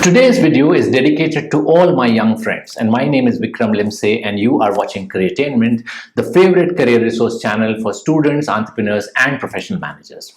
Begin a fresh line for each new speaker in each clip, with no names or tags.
Today's video is dedicated to all my young friends, and my name is Vikram Limsay and you are watching Careertainment, the favorite career resource channel for students, entrepreneurs and professional managers.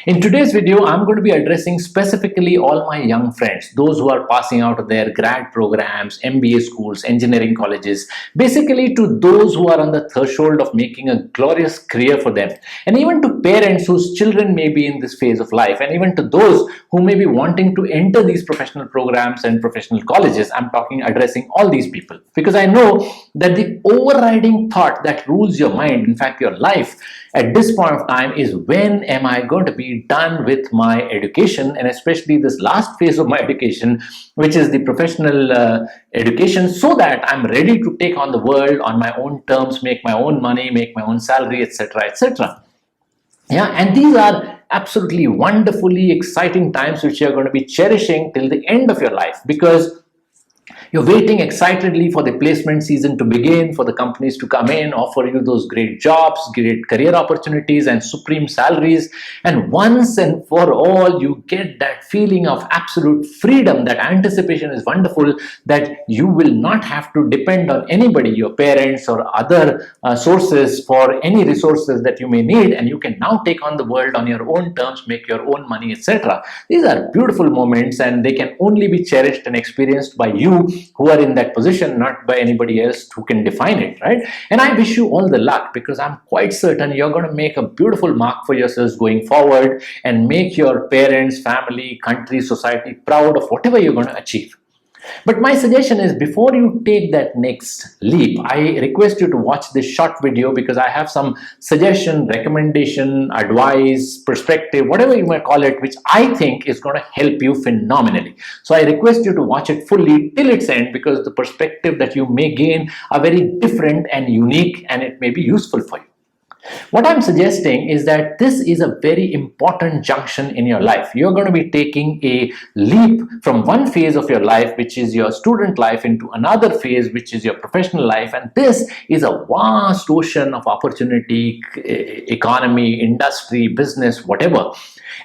In today's video, I'm going to be addressing specifically all my young friends, those who are passing out of their grad programs, MBA schools, engineering colleges, basically to those who are on the threshold of making a glorious career for them, and even to parents whose children may be in this phase of life, and even to those who may be wanting to enter these professional programs and professional colleges. I'm addressing all these people because I know that the overriding thought that rules your mind, in fact your life at this point of time, is when am I going to be done with my education, and especially this last phase of my education, which is the professional education, so that I'm ready to take on the world on my own terms, make my own money, make my own salary, etc., etc. Yeah, and these are absolutely wonderfully exciting times which you're going to be cherishing till the end of your life, because you're waiting excitedly for the placement season to begin, for the companies to come in, offer you those great jobs, great career opportunities and supreme salaries. And once and for all, you get that feeling of absolute freedom. That anticipation is wonderful, that you will not have to depend on anybody, your parents or other sources, for any resources that you may need, and you can now take on the world on your own terms, make your own money, etc. These are beautiful moments, and they can only be cherished and experienced by you who are in that position, not by anybody else who can define it, right? And I wish you all the luck, because I'm quite certain you're going to make a beautiful mark for yourselves going forward and make your parents, family, country, society proud of whatever you're going to achieve. But my suggestion is, before you take that next leap, I request you to watch this short video, because I have some suggestion, recommendation, advice, perspective, whatever you may call it, which I think is going to help you phenomenally. So I request you to watch it fully till its end, because the perspective that you may gain are very different and unique, and it may be useful for you. What I'm suggesting is that this is a very important junction in your life. You're going to be taking a leap from one phase of your life, which is your student life, into another phase, which is your professional life. And this is a vast ocean of opportunity, economy, industry, business, whatever.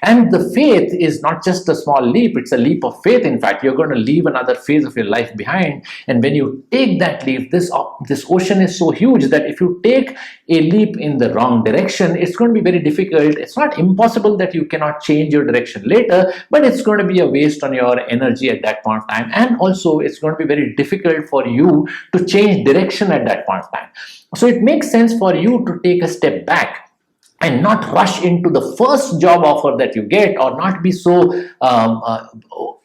And the faith is not just a small leap, it's a leap of faith. In fact, you're going to leave another phase of your life behind. And when you take that leap, this ocean is so huge that if you take a leap in the wrong direction, it's going to be very difficult. It's not impossible that you cannot change your direction later, but it's going to be a waste on your energy at that point of time. And also, it's going to be very difficult for you to change direction at that point of time. So it makes sense for you to take a step back and not rush into the first job offer that you get, or not be so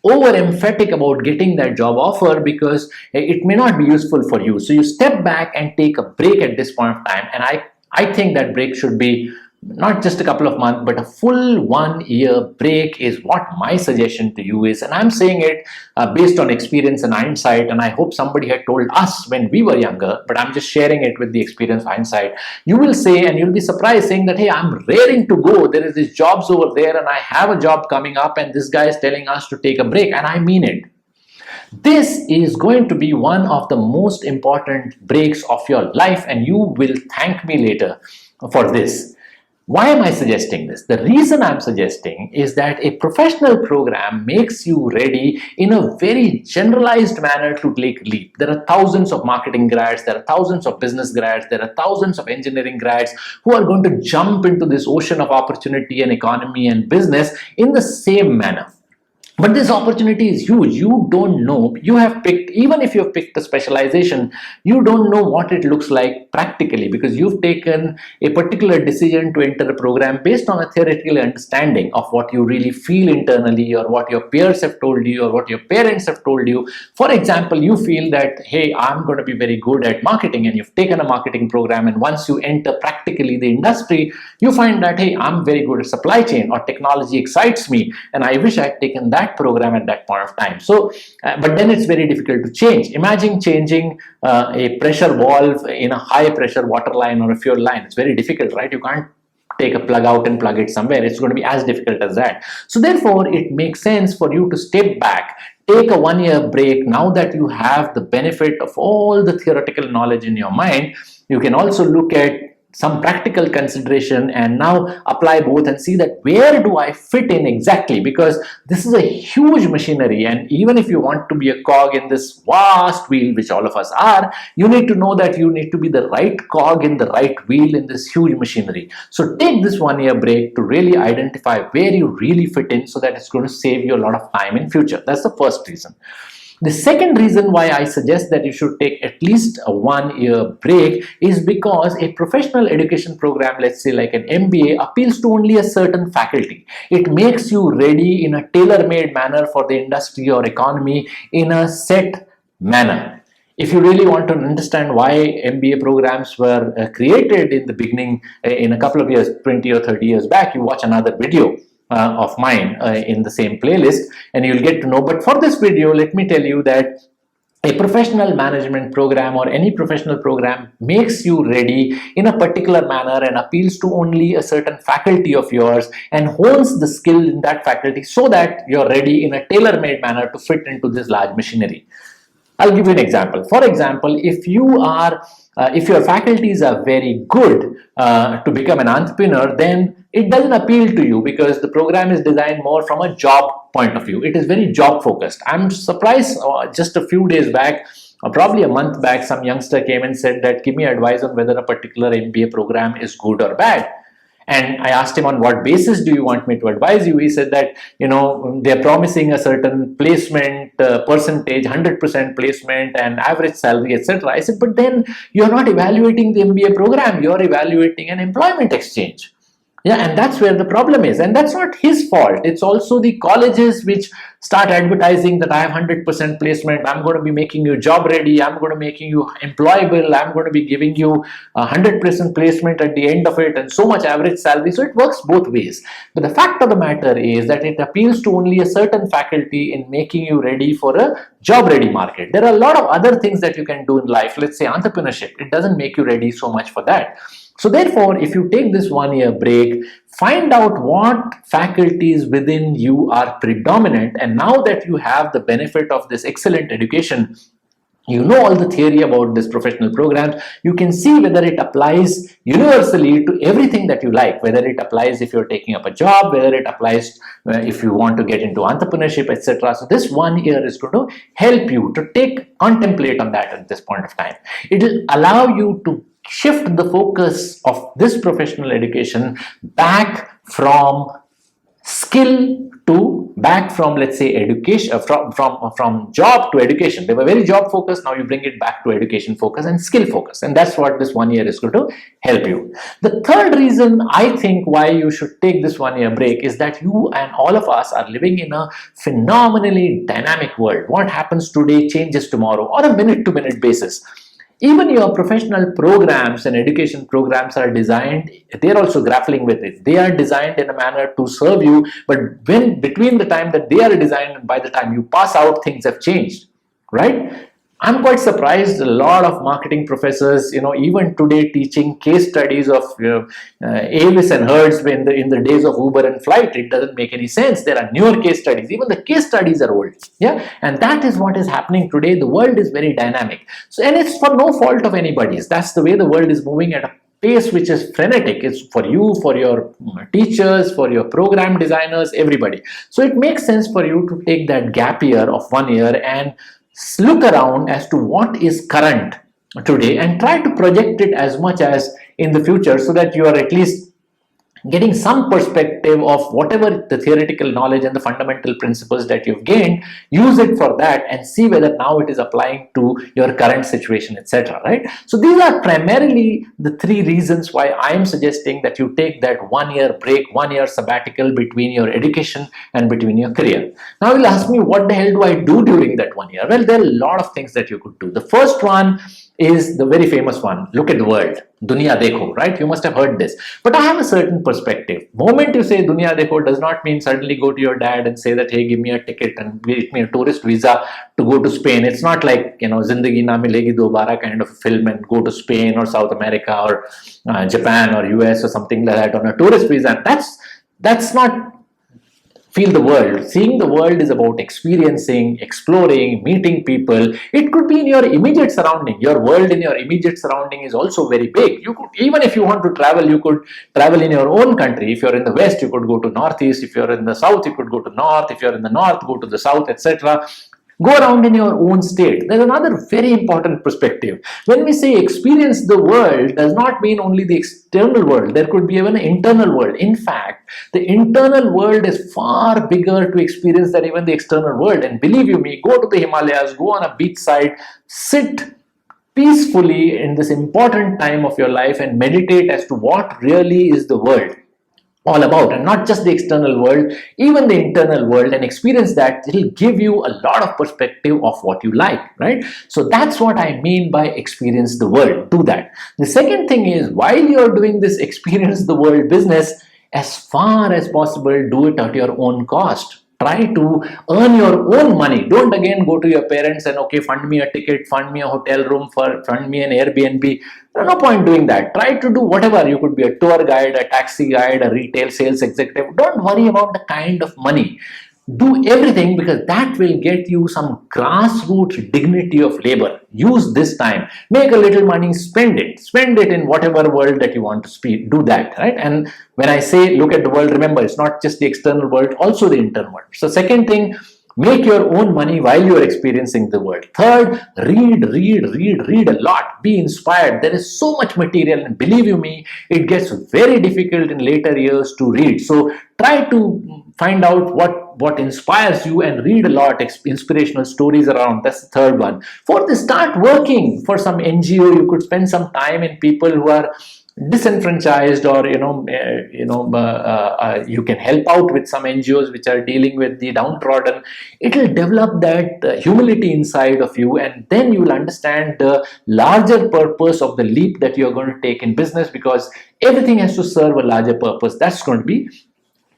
over emphatic about getting that job offer, because it may not be useful for you. So you step back and take a break at this point of time. And I think that break should be not just a couple of months, but a full 1 year break is what my suggestion to you is. And I'm saying it based on experience and hindsight, and I hope somebody had told us when we were younger, but I'm just sharing it with the experience hindsight. You will say, and you'll be surprised, saying that, hey, I'm raring to go. There is these jobs over there and I have a job coming up, and this guy is telling us to take a break, and I mean it. This is going to be one of the most important breaks of your life, and you will thank me later for this. Why am I suggesting this? The reason I'm suggesting is that a professional program makes you ready in a very generalized manner to take a leap. There are thousands of marketing grads, there are thousands of business grads, there are thousands of engineering grads who are going to jump into this ocean of opportunity and economy and business in the same manner. But this opportunity is huge. You don't know. You have picked, even if you have picked a specialization, you don't know what it looks like practically, because you've taken a particular decision to enter a program based on a theoretical understanding of what you really feel internally, or what your peers have told you, or what your parents have told you. For example, you feel that, hey, I'm going to be very good at marketing, and you've taken a marketing program, and once you enter practically the industry, you find that, hey, I'm very good at supply chain, or technology excites me, and I wish I had taken that program at that point of time. So, but then it's very difficult to change. Imagine changing a pressure valve in a high pressure water line or a fuel line. It's very difficult, right? You can't take a plug out and plug it somewhere. It's going to be as difficult as that. So therefore, it makes sense for you to step back, take a 1 year break. Now that you have the benefit of all the theoretical knowledge in your mind, you can also look at some practical consideration and now apply both and see that where do I fit in exactly, because this is a huge machinery, and even if you want to be a cog in this vast wheel, which all of us are, you need to know that you need to be the right cog in the right wheel in this huge machinery. So take this 1 year break to really identify where you really fit in, so that it's going to save you a lot of time in future. That's the first reason. The second reason why I suggest that you should take at least a 1 year break is because a professional education program, let's say like an MBA, appeals to only a certain faculty. It makes you ready in a tailor-made manner for the industry or economy in a set manner. If you really want to understand why MBA programs were created in the beginning, in a couple of years, 20 or 30 years back, you watch another video of mine in the same playlist and you'll get to know. But for this video, let me tell you that a professional management program or any professional program makes you ready in a particular manner and appeals to only a certain faculty of yours and hones the skill in that faculty so that you're ready in a tailor-made manner to fit into this large machinery. I'll give you an example. For example, if your faculties are very good to become an entrepreneur, then it doesn't appeal to you because the program is designed more from a job point of view. It is very job focused. I'm surprised just a few days back, or probably a month back, some youngster came and said that give me advice on whether a particular MBA program is good or bad. And I asked him, on what basis do you want me to advise you? He said that, they're promising a certain placement percentage, 100% placement and average salary, etc. I said, but then you're not evaluating the MBA program, you're evaluating an employment exchange. Yeah, and that's where the problem is. And that's not his fault. It's also the colleges which start advertising that I have 100% placement. I'm going to be making you job ready. I'm going to making you employable. I'm going to be giving you 100% placement at the end of it and so much average salary. So it works both ways. But the fact of the matter is that it appeals to only a certain faculty in making you ready for a job ready market. There are a lot of other things that you can do in life. Let's say entrepreneurship. It doesn't make you ready so much for that. So therefore, if you take this 1 year break, find out what faculties within you are predominant, and now that you have the benefit of this excellent education, you know all the theory about this professional program, you can see whether it applies universally to everything that you like, whether it applies if you're taking up a job, whether it applies if you want to get into entrepreneurship, etc. So this 1 year is going to help you to contemplate on that at this point of time. It will allow you to shift the focus of this professional education back from skill to let's say education, from job to education. They were very job focused. Now you bring it back to education focus and skill focus, and that's what this 1 year is going to help you. The third reason I think why you should take this 1 year break is that you and all of us are living in a phenomenally dynamic world. What happens today changes tomorrow on a minute to minute basis. Even your professional programs and education programs are designed, they're also grappling with it. They are designed in a manner to serve you, but between the time that they are designed and by the time you pass out, things have changed, right? I'm quite surprised a lot of marketing professors, even today teaching case studies of Avis and Hertz in the days of Uber and Flight. It doesn't make any sense. There are newer case studies. Even the case studies are old. Yeah, and that is what is happening today. The world is very dynamic. So, and it's for no fault of anybody's. That's the way the world is moving at a pace which is frenetic. It's for you, for your teachers, for your program designers, everybody. So it makes sense for you to take that gap year of 1 year and look around as to what is current today and try to project it as much as in the future, so that you are at least getting some perspective of whatever the theoretical knowledge and the fundamental principles that you've gained. Use it for that and see whether now it is applying to your current situation, etc. Right? So these are primarily the three reasons why I am suggesting that you take that 1 year break, 1 year sabbatical between your education and between your career. Now you'll ask me, what the hell do I do during that 1 year? Well, there are a lot of things that you could do. The first one is the very famous one. Look at the world. Dunya dekho, right? You must have heard this. But I have a certain perspective. Moment you say Dunya dekho does not mean suddenly go to your dad and say that, hey, give me a ticket and give me a tourist visa to go to Spain. It's not like, Zindagi Na Milegi Dobara kind of a film and go to Spain or South America or Japan or US or something like that on a tourist visa. That's not feel the world. Seeing the world is about experiencing, exploring, meeting people. It could be in your immediate surrounding. Your world in your immediate surrounding is also very big. You could, even if you want to travel, you could travel in your own country. If you're in the west, you could go to northeast. If you're in the south, you could go to north. If you're in the north, go to the south, etc. Go around in your own state. There's another very important perspective. When we say experience the world, does not mean only the external world. There could be even an internal world. In fact, the internal world is far bigger to experience than even the external world. And believe you me, go to the Himalayas, go on a beachside, sit peacefully in this important time of your life and meditate as to what really is the world all about, and not just the external world, even the internal world, and experience that. It'll give you a lot of perspective of what you like, right? So that's what I mean by experience the world. Do that. The second thing is, while you're doing this experience the world business, as far as possible, do it at your own cost. Try to earn your own money. Don't again go to your parents and, okay, fund me a ticket, fund me a hotel room, fund me an Airbnb. There's no point doing that. Try to do whatever. You could be a tour guide, a taxi guide, a retail sales executive. Don't worry about the kind of money. Do everything, because that will get you some grassroots dignity of labor. Use this time. Make a little money, spend it. Spend it in whatever world that you want to do that, right? And when I say look at the world, remember, it's not just the external world, also the internal world. So second thing, make your own money while you're experiencing the world. Third, read a lot. Be inspired. There is so much material, and believe you me, it gets very difficult in later years to read. So try to find out what inspires you and read a lot, inspirational stories around. That's the third one. Fourth is start working for some NGO. You could spend some time in people who are disenfranchised, or you can help out with some NGOs which are dealing with the downtrodden. It will develop that humility inside of you, and then you will understand the larger purpose of the leap that you're going to take in business, because everything has to serve a larger purpose. That's going to be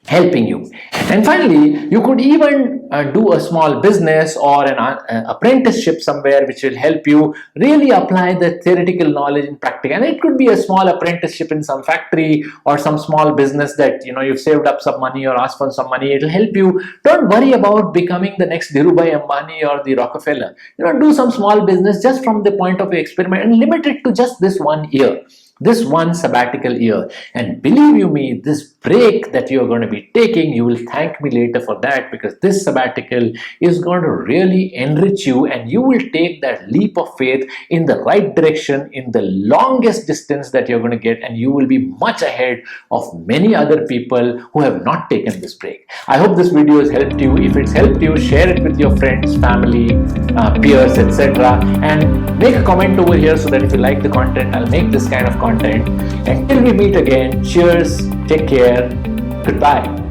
helping you. And finally, you could even do a small business or an apprenticeship somewhere, which will help you really apply the theoretical knowledge in practice. And it could be a small apprenticeship in some factory or some small business that you've saved up some money or asked for some money. It'll help you. Don't worry about becoming the next Dhirubhai Ambani or the Rockefeller. Do some small business just from the point of experiment, and limit it to just this 1 year. This one sabbatical year. And believe you me, this break that you're going to be taking, you will thank me later for that, because this sabbatical is going to really enrich you, and you will take that leap of faith in the right direction, in the longest distance that you're going to get, and you will be much ahead of many other people who have not taken this break. I hope this video has helped you. If it's helped you, share it with your friends, family, peers, etc. And make a comment over here, so that if you like the content, I'll make this kind of content. Until we meet again, cheers, take care, goodbye.